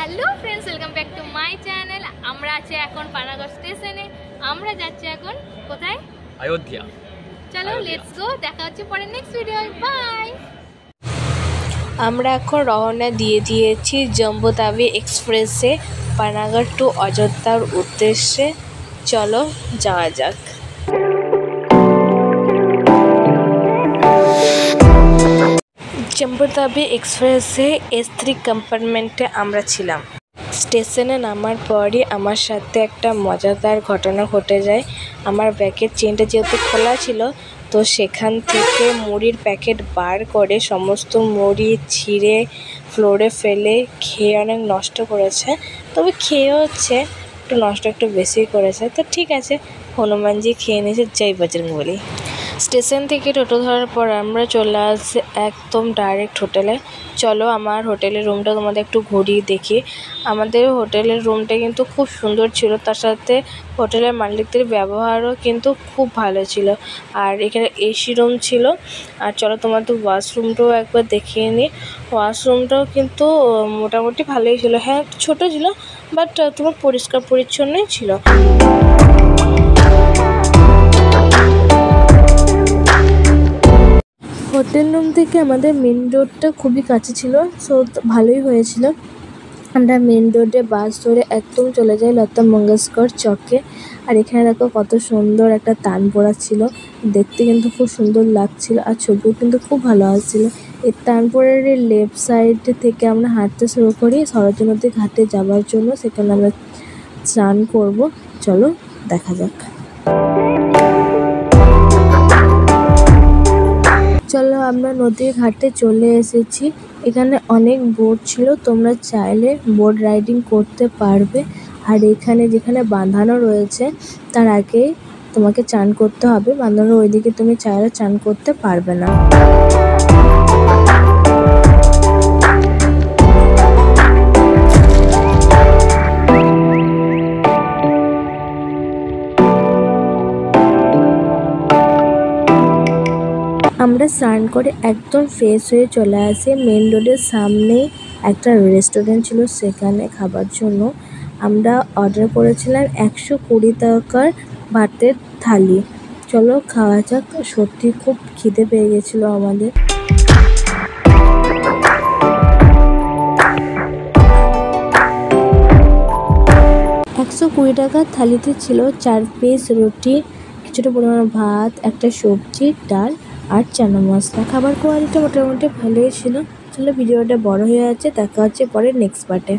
Hello friends, welcome back to my channel. আমরা আছি এখন পানাগড় স্টেশনে। আমরা যাচ্ছি এখন কোথায়? অযোধ্যা। চলো লেটস গো, দেখা হচ্ছে পরে নেক্সট ভিডিও। বাই। আমরা এখন রওনা দিয়ে দিয়েছি জম্বু তাওয়ি এক্সপ্রেসে পানাগড় টু অযোধ্যার উদ্দেশ্যে। চলো যাওয়া যাক। জম্বু তাওয়ি এক্সপ্রেসে S3 কম্পার্টমেন্টে আমরা ছিলাম। স্টেশনে নামার পরই আমার সাথে একটা মজাদার ঘটনা ঘটে যায়। আমার ব্যাগের চেনটা যেহেতু খোলা ছিল, তো সেখান থেকে মুড়ির প্যাকেট বার করে সমস্ত মুড়ি ছিঁড়ে ফ্লোরে ফেলে খেয়ে অনেক নষ্ট করেছে। তবে খেয়ে হচ্ছে একটু বেশি করেছে, তো ঠিক আছে, হনুমানজি খেয়ে নিয়েছে, জয় বজরংবলী। স্টেশন থেকে টোটো ধরার পর আমরা চলে আসি একদম ডাইরেক্ট হোটেলে। চলো আমার হোটেলের রুমটা তোমাদের একটু ঘুরিয়ে দেখি। আমাদের হোটেলের রুমটা কিন্তু খুব সুন্দর ছিল, তার সাথে হোটেলের মালিকদের ব্যবহারও কিন্তু খুব ভালো ছিল। আর এখানে এসি রুম ছিল। আর চলো তোমাদের ওয়াশরুমটাও একবার দেখিয়ে নিই। ওয়াশরুমটাও কিন্তু মোটামুটি ভালোই ছিল। হ্যাঁ, ছোটো ছিল, বাট তোমার পরিষ্কার পরিচ্ছন্নই ছিল। হোটেল রুম থেকে আমাদের মেন রোডটা খুবই কাছে ছিল, সো ভালোই হয়েছিল। আমরা মেন রোডে বাস ধরে একদম চলে যাই লতা মঙ্গেশকর চকে। আর এখানে দেখো কত সুন্দর একটা তানপুরা ছিল, দেখতে কিন্তু খুব সুন্দর লাগছিল, আর ছবিও কিন্তু খুব ভালো আসছিল। এই তানপুরার লেফট সাইড থেকে আমরা হাঁটতে শুরু করি সরোজিনী নদী ঘাটে যাওয়ার জন্য। সেখানে আমরা স্নান করব। চলো দেখা যাক। চলো আমরা নদীর ঘাটে চলে এসেছি। এখানে অনেক বোট ছিল, তোমরা চাইলে বোট রাইডিং করতে পারবে। আর এখানে যেখানে বাঁধানো রয়েছে তার আগে তোমাকে চান করতে হবে, বাঁধানোর ওইদিকে তুমি চাইলে চান করতে পারবে না। আমরা স্নান করে একদম ফ্রেশ হয়ে চলে আসি। মেন রোডের সামনেই একটা রেস্টুরেন্ট ছিল, সেখানে খাবার জন্য আমরা অর্ডার করেছিলাম 120 টাকার ভাতের থালি। চলো খাওয়া যাক, সত্যি খুব খিদে পেয়ে গেছিলো আমাদের। 120 টাকার থালিতে ছিল 4 পিস রুটি, কিছুটা পরিমাণ ভাত, একটা সবজি, ডাল আর চানা মশলা। খাবার কোয়ালিটি মোটামুটি ভালোই ছিল। চলো ভিডিওটা বড় হয়ে যাচ্ছে, দেখা হচ্ছে পরে নেক্সট পার্টে।